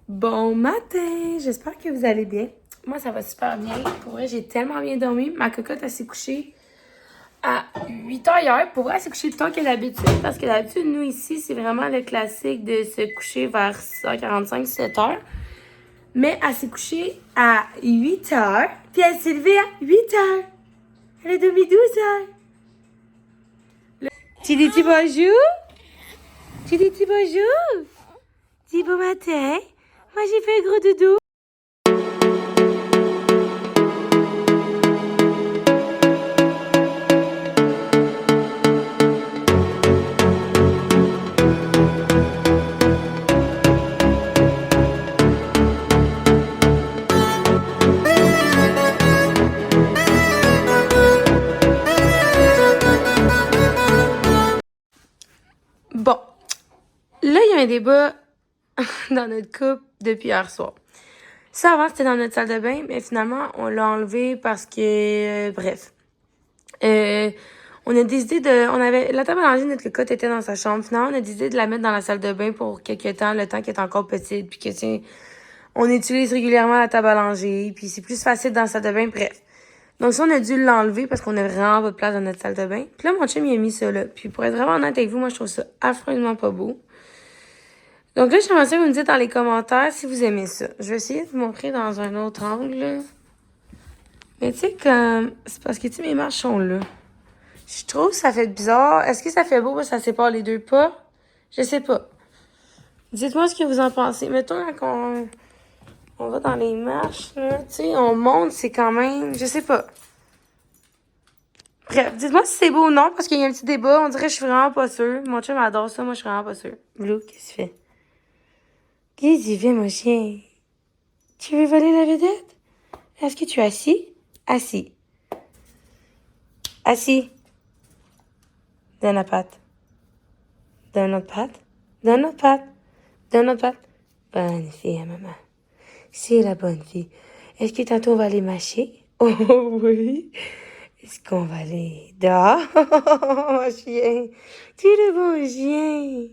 Bon matin! J'espère que vous allez bien. Moi, ça va super bien. Pour vrai, j'ai tellement bien dormi. Ma cocotte, elle s'est couchée à 8h hier. Pour vrai, elle s'est couchée plus tard que d'habitude. Parce que d'habitude, nous, ici, c'est vraiment le classique de se coucher vers 6h45, 7h. Mais elle s'est couchée à 8h. Puis elle s'est levée à 8h. Elle a dormi 12h. Tu dis bonjour? Tu dis bonjour? Dis bon matin. Moi, j'ai fait un gros dodo. Bon, là, il y a un débat dans notre couple depuis hier soir. Ça, avant, c'était dans notre salle de bain, mais finalement, on l'a enlevé parce que, bref. On a décidé la table à langer de notre cocotte était dans sa chambre. Finalement, on a décidé de la mettre dans la salle de bain pour quelques temps, le temps qu'elle est encore petite, puis que, tu sais, on utilise régulièrement la table à langer, puis c'est plus facile dans la salle de bain, bref. Donc ça, on a dû l'enlever parce qu'on a vraiment pas de place dans notre salle de bain. Puis là, mon chum, il a mis ça là. Puis pour être vraiment honnête avec vous, moi, je trouve ça affreusement pas beau. Donc là, j'aimerais ça que vous me dites dans les commentaires si vous aimez ça. Je vais essayer de vous montrer dans un autre angle, là. Mais tu sais, comme... C'est parce que, tu sais, mes marches sont là. Je trouve que ça fait bizarre. Est-ce que ça fait beau parce que ça sépare les deux pas? Je sais pas. Dites-moi ce que vous en pensez. Mettons, quand on va dans les marches, là, tu sais, on monte, c'est quand même... Je sais pas. Bref, dites-moi si c'est beau ou non, parce qu'il y a un petit débat. On dirait que je suis vraiment pas sûre. Mon chum adore ça, moi je suis vraiment pas sûre. Blue, qu'est-ce que tu fais? Qu'est-ce que tu fais, mon chien? Tu veux voler la vedette? Est-ce que tu es assis? Assis. Assis. Donne la patte. Donne l'autre patte. Donne l'autre patte. Donne l'autre patte. Bonne fille, hein, maman. C'est la bonne fille. Est-ce que tantôt on va aller mâcher? Oh oui. Est-ce qu'on va aller dehors? Mon chien. Tu es le bon chien.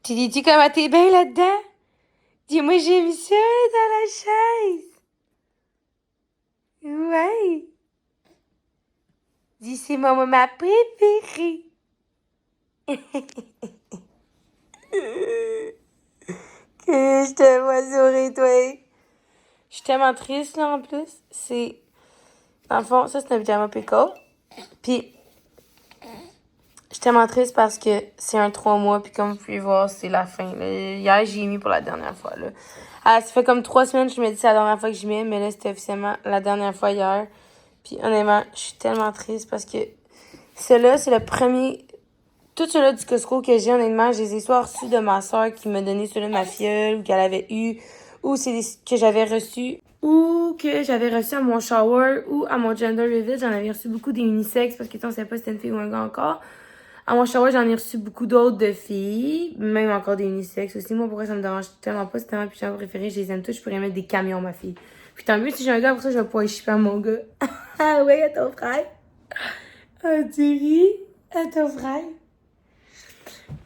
Tu dis-tu comment t'es bien là-dedans? Dis-moi, j'aime ça dans la chaise. Ouais. Dis, c'est mon moment préféré. Que je te vois sourire, toi. Je suis tellement triste, là, en plus. C'est... Dans le fond, ça, c'est un pyjama pickle. Puis, je suis tellement triste parce que c'est un 3 mois, puis comme vous pouvez voir, c'est la fin. Là. Hier, j'y ai mis pour la dernière fois, là. Ah, ça fait comme 3 semaines que je me dis que c'est la dernière fois que j'y mets, mais là, c'était officiellement la dernière fois hier. Puis, honnêtement, je suis tellement triste parce que celui-là, c'est le premier... Tout ceux-là du Costco que j'ai, honnêtement, je les ai soit reçus de ma soeur qui m'a donné ceux-là de ma filleule, ou qu'elle avait eu, ou c'est des que j'avais reçus, ou que j'avais reçu à mon shower, ou à mon gender reveal. J'en avais reçu beaucoup des unisexes parce que on savait pas si c'était une fille ou un gars encore. À mon shower, j'en ai reçu beaucoup d'autres de filles, même encore des unisexes aussi. Moi, pourquoi ça me dérange tellement pas, c'est tellement plus pyjama préféré, je les aime tous, je pourrais mettre des camions, ma fille. Puis tant mieux, si j'ai un gars, pour ça, je vais pouvoir y shipper à mon gars. Ah ouais, à ton frère. Ah, tu ris? À ton frère.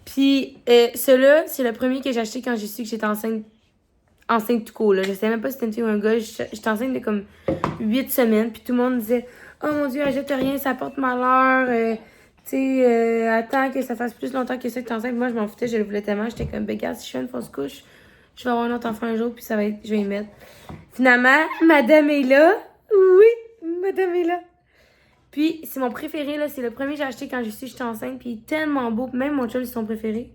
Puis, celui-là, c'est le premier que j'ai acheté quand j'ai su que j'étais enceinte tout court, là. Je savais même pas si c'était une fille ou un gars. J'étais enceinte de comme 8 semaines. Puis tout le monde disait, oh mon Dieu, achète rien, ça porte malheur. Tu sais, attends que ça fasse plus longtemps que ça que t'es enceinte. Moi, je m'en foutais, je le voulais tellement. J'étais comme, ben, regarde, si je fais une fausse couche, je vais avoir un autre enfant un jour, puis ça va être, je vais y mettre. Finalement, madame est là. Oui, madame est là. Puis, c'est mon préféré, là. C'est le premier que j'ai acheté quand j'ai su que j'étais enceinte. Puis, il est tellement beau. Même mon chum, c'est son préféré.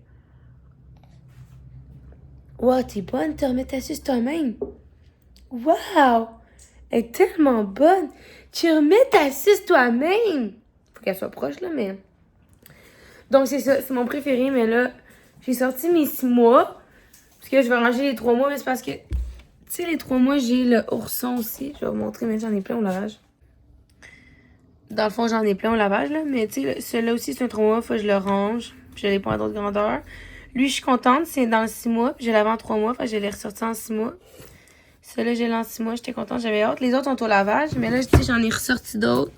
Wow, t'es bonne, te remettre ta suce toi-même. Wow! Elle est tellement bonne. Tu remets ta suce toi-même. Faut qu'elle soit proche, là, mais... Donc, c'est ça. C'est mon préféré, mais là, j'ai sorti mes 6 mois. Parce que je vais ranger les 3 mois, mais c'est parce que... Tu sais, les 3 mois, j'ai le ourson aussi. Je vais vous montrer, mais j'en ai plein au lavage. Dans le fond, j'en ai plein au lavage, là. Mais tu sais, celui-là aussi, c'est un 3 mois. Faut que je le range. Je l'ai pas en d'autres grandeurs. Lui, je suis contente. C'est dans le 6 mois. Puis je l'avais en 3 mois. Fait que je l'ai ressorti en 6 mois. Celui-là, j'ai l'en 6 mois. J'étais contente. J'avais hâte. Les autres sont au lavage. Mais là, tu sais, j'en ai ressorti d'autres.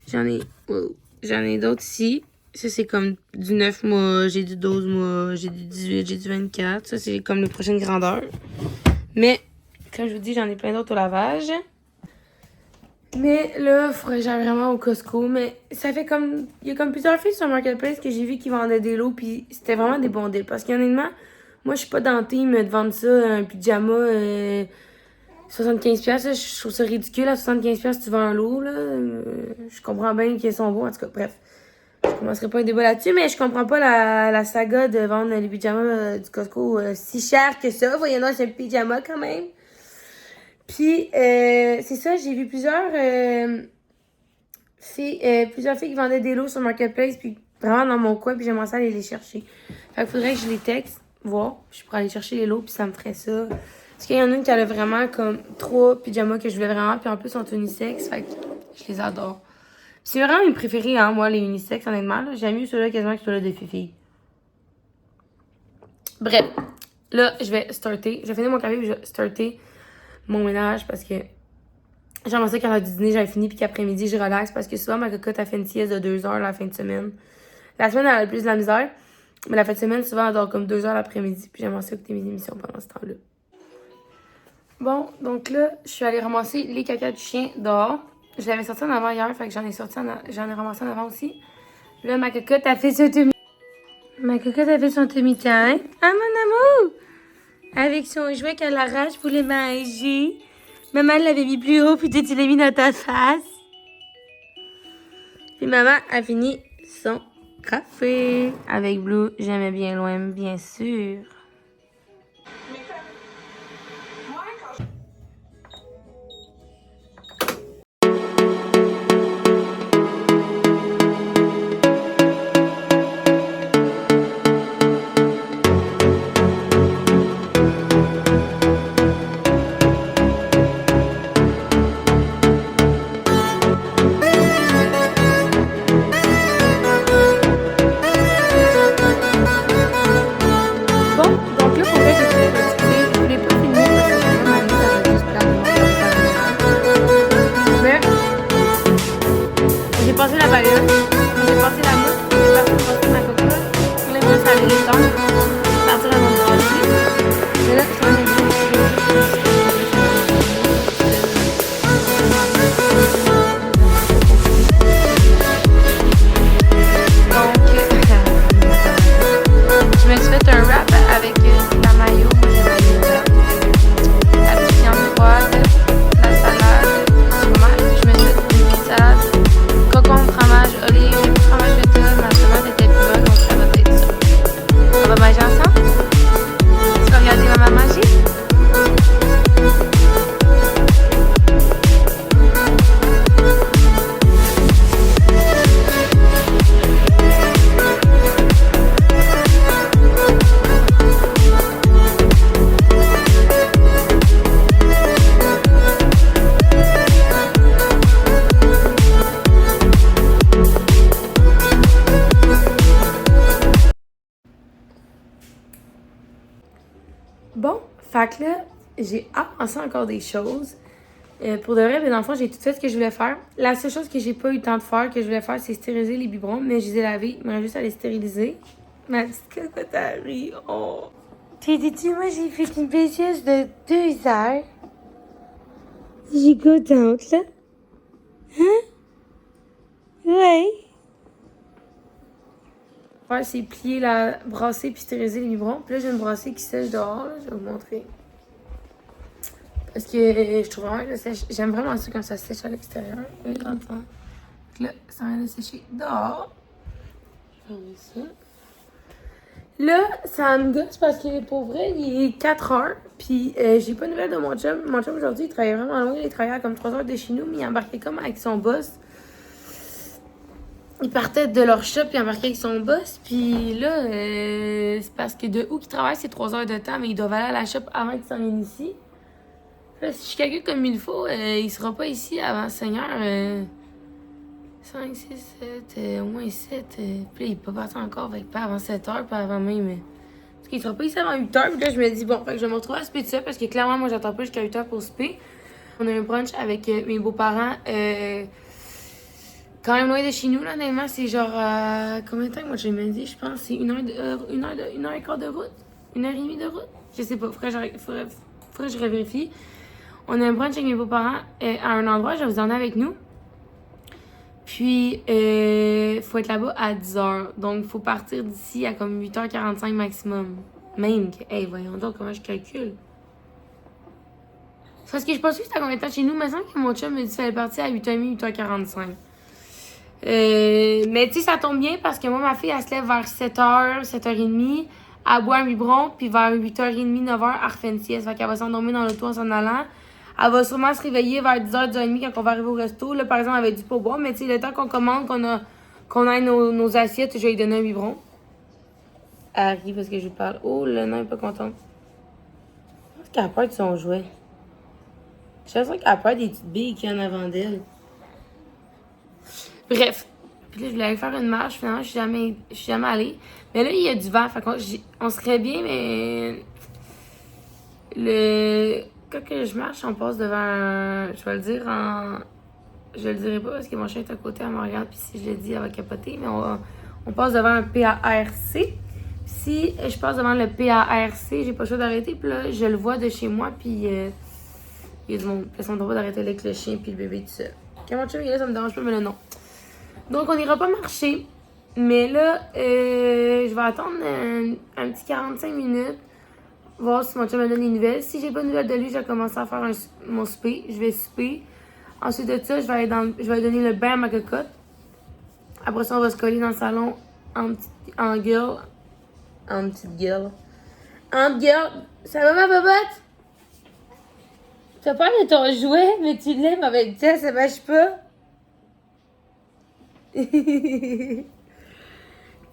J'en ai d'autres ici. Ça, c'est comme du 9 mois, j'ai du 12 mois, j'ai du 18, j'ai du 24. Ça, c'est comme les prochaines grandeurs. Mais, comme je vous dis, j'en ai plein d'autres au lavage. Mais là, il faudrait que j'aille vraiment au Costco. Mais ça fait comme... Il y a comme plusieurs filles sur Marketplace que j'ai vu qui vendaient des lots. Puis c'était vraiment des bons deals. Parce qu'honnêtement, moi, je suis pas dans le team de vendre ça, un pyjama 75$. Là, je trouve ça ridicule. À 75$, tu vends un lot. Là. Je comprends bien qu'ils sont bons. En tout cas, bref. Je commencerai pas un débat là-dessus. Mais je comprends pas la saga de vendre les pyjamas du Costco si cher que ça. Voyons donc, c'est un pyjama quand même. Puis, c'est ça, j'ai vu plusieurs filles qui vendaient des lots sur Marketplace, puis vraiment dans mon coin, puis j'aimerais ça aller les chercher. Fait qu'il faudrait que je les texte, voir, puis je pourrais aller chercher les lots, puis ça me ferait ça. Parce qu'il y en a une qui a vraiment comme 3 pyjamas que je voulais vraiment, puis en plus, ils sont unisex, fait que je les adore. C'est vraiment mes préférés, hein, moi, les unisex, honnêtement. J'aime mieux ceux-là quasiment que ceux-là de Fifi. Bref, là, je vais starter. Je vais finir mon café, puis je vais starter mon ménage parce que j'aimerais ça qu'à l'heure du dîner, j'avais fini puis qu'après-midi, je relaxe parce que souvent, ma cocotte, a fait une sieste de 2 heures la fin de semaine. La semaine, elle a le plus de la misère, mais la fin de semaine, souvent, elle dort comme 2 heures l'après-midi puis j'aimerais ça écouter mes émissions pendant ce temps-là. Bon, donc là, je suis allée ramasser les cacas du chien dehors. Je l'avais sorti en avant hier, fait que j'en ai ramassé en avant aussi. Là, ma cocotte a fait son tummy. Ma cocotte a fait son tummy-time. Ah, mon amour! Avec son jouet qu'elle arrache pour les manger. Maman l'avait mis plus haut, puis tu l'as mis dans ta face. Puis maman a fini son café. Avec Blue, j'aimais bien loin, bien sûr. Bon, fait que là, j'ai avancé encore des choses. Pour de vrai, mais dans le fond, j'ai tout fait ce que je voulais faire. La seule chose que j'ai pas eu le temps de faire, que je voulais faire, c'est stériliser les biberons. Mais je les ai lavés. Il me reste juste à les stériliser. Ma petite cocotte a ri. Oh! T'es dit, moi, j'ai fait une belle sieste de 2 heures. J'ai contente, là. Hein? Ouais. Faire, c'est plier, la brasser puis stériliser les biberons. Puis là, j'ai une brassée qui sèche dehors. Là. Je vais vous montrer. Parce que je trouve vraiment que ça sèche. J'aime vraiment ça quand ça sèche à l'extérieur. Là, ça vient de sécher dehors. Je vais fermer ça. Là, ça me gosse parce que pour vrai, il est 4 heures. Puis j'ai pas de nouvelles de mon chum. Mon chum aujourd'hui, il travaillait vraiment loin. Il travaillait à comme 3 heures de chez nous, mais il embarquait comme avec son boss. Ils partaient de leur shop et embarquaient avec son boss. Puis là, c'est parce que de où qu'ils travaillent, c'est 3 heures de temps, mais ils doivent aller à la shop avant qu'ils s'en viennent ici. Là, si je calcule comme il faut, il sera pas ici avant 5 heures. 5, 6, 7, au moins 7. Puis là, il est pas parti encore, fait que pas avant 7 heures, pas avant même. Parce qu'il sera pas ici avant 8 heures. Puis là, je me dis, bon, fait que je vais me retrouver à souper de ça, parce que clairement, moi, j'attends pas jusqu'à 8 heures pour souper. On a un brunch avec mes beaux-parents. quand même loin de chez nous, là, honnêtement. C'est genre, combien de temps que moi j'ai dit? Je pense que c'est une heure et quart de route. 1h30 de route. Je sais pas, faudrait que je revérifie. On a un brunch avec mes beaux-parents à un endroit, je vais vous emmener avec nous. Puis, faut être là-bas à 10h. Donc, faut partir d'ici à comme 8h45 maximum. Même que, hey, voyons donc comment je calcule. C'est parce que je pense que c'était à combien de temps chez nous. Il me semble que mon chum me dit qu'il fallait partir à 8h30, 8h45. Mais tu sais, ça tombe bien parce que moi, ma fille, elle se lève vers 7h, 7h30. Elle boit un biberon, puis vers 8h30, 9h, elle refait une sieste. Fait qu'elle va s'endormir dans l'auto en s'en allant. Elle va sûrement se réveiller vers 10h, 10h30 quand on va arriver au resto. Là, par exemple, elle avait du pourboire, mais tu sais, le temps qu'on commande, qu'on ait nos assiettes, je vais lui donner un biberon. Elle rit parce que je lui parle. Oh, le nain est pas content. Je pense qu'elle a peur de son jouet. J'ai l'impression qu'elle a peur des petites billes qu'il y a en avant d'elle. Bref. Puis là, je voulais aller faire une marche. Finalement, je suis jamais allée. Mais là, il y a du vent. Fait qu'on serait bien, mais... Quand que je marche, on passe devant un... Je vais le dire en... Je le dirai pas parce que mon chien est à côté, elle me regarde. Puis si je le dis, elle va capoter. Mais on passe devant un PARC. Si je passe devant le PARC, j'ai pas le choix d'arrêter. Puis là, je le vois de chez moi. Puis il y a du monde. Puis ça me droit d'arrêter avec le chien puis le bébé tout seul. Quand mon chien est là, ça me dérange pas, mais là, non. Donc, on ira pas marcher. Mais là, je vais attendre un petit 45 minutes. Voir si mon chum me donne des nouvelles. Si j'ai pas de nouvelles de lui, je vais commencer à faire mon souper. Je vais souper. Ensuite de ça, je vais donner le bain à ma cocotte. Après ça, on va se coller dans le salon en girl. En petite girl. En girl. Ça va, ma bobotte? T'as peur de ton jouet, mais tu l'aimes avec toi, ça marche pas?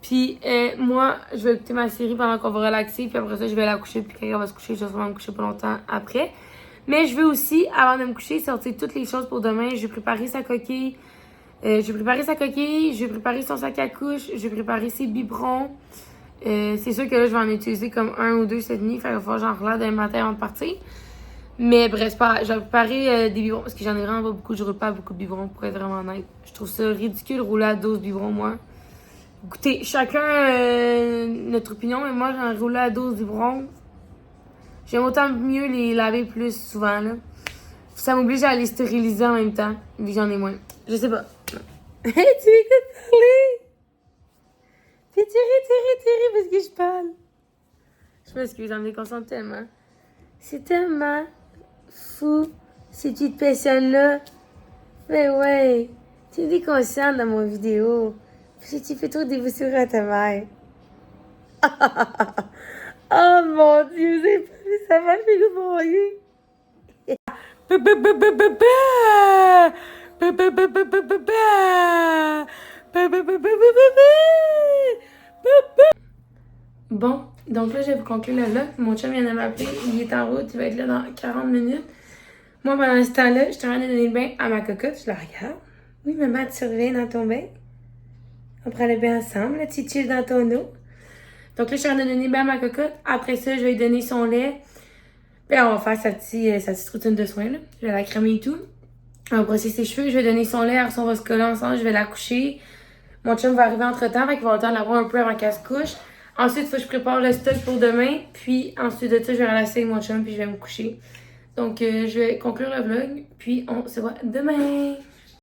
Puis moi, je vais écouter ma série pendant qu'on va relaxer. Puis après ça, je vais la coucher. Puis quand elle va se coucher, je vais sûrement me coucher pas longtemps après. Mais je veux aussi, avant de me coucher, sortir toutes les choses pour demain. Je vais préparer sa coquille. Je vais préparer son sac à couche. Je vais préparer ses biberons. C'est sûr que là, je vais en utiliser comme 1 ou 2 cette nuit. Fait qu'il va falloir que j'en relade demain matin avant de partir. Mais bref, je vais préparer des biberons parce que j'en ai vraiment pas beaucoup. Je roule pas beaucoup de biberons pour être vraiment honnête. Je trouve ça ridicule de rouler à 12 biberons, moi. Écoutez, chacun notre opinion, mais moi, j'en roule à 12 biberons. J'aime autant mieux les laver plus souvent, là. Ça m'oblige à les stériliser en même temps, vu que j'en ai moins. Je sais pas. Hey, tu m'écoutes parler? Fais tirer, parce que je parle. Je m'excuse, ça me déconcentre tellement. C'est tellement fou, ces petites personnes-là. Mais ouais, tu me déconcentres dans mon vidéo. Parce que tu fais trop des voussures à ta mère. Oh mon Dieu, vous avez pas vu ça va, je vais vous broyer. Bon, donc là, je vais vous conclure le vlog. Mon chum vient de m'appeler. Il est en route. Il va être là dans 40 minutes. Moi, pendant ce temps-là, je suis en train de donner le bain à ma cocotte. Je la regarde. Oui, maman, tu surveilles dans ton bain. On prend le bain ensemble. Là, tu chill dans ton eau. Donc là, je suis en train de donner le bain à ma cocotte. Après ça, je vais lui donner son lait. Puis on va faire sa petite routine de soins. Là. Je vais la cramer et tout. On va brosser ses cheveux. Je vais donner son lait. Après ça, on va se coller ensemble. Je vais la coucher. Mon chum va arriver entre-temps. Fait qu'il va avoir le temps de l'avoir un peu avant qu'elle se couche. Ensuite, il faut que je prépare le stock pour demain. Puis ensuite de ça, je vais relaxer avec mon chum. Puis je vais me coucher. Donc, je vais conclure le vlog. Puis on se voit demain.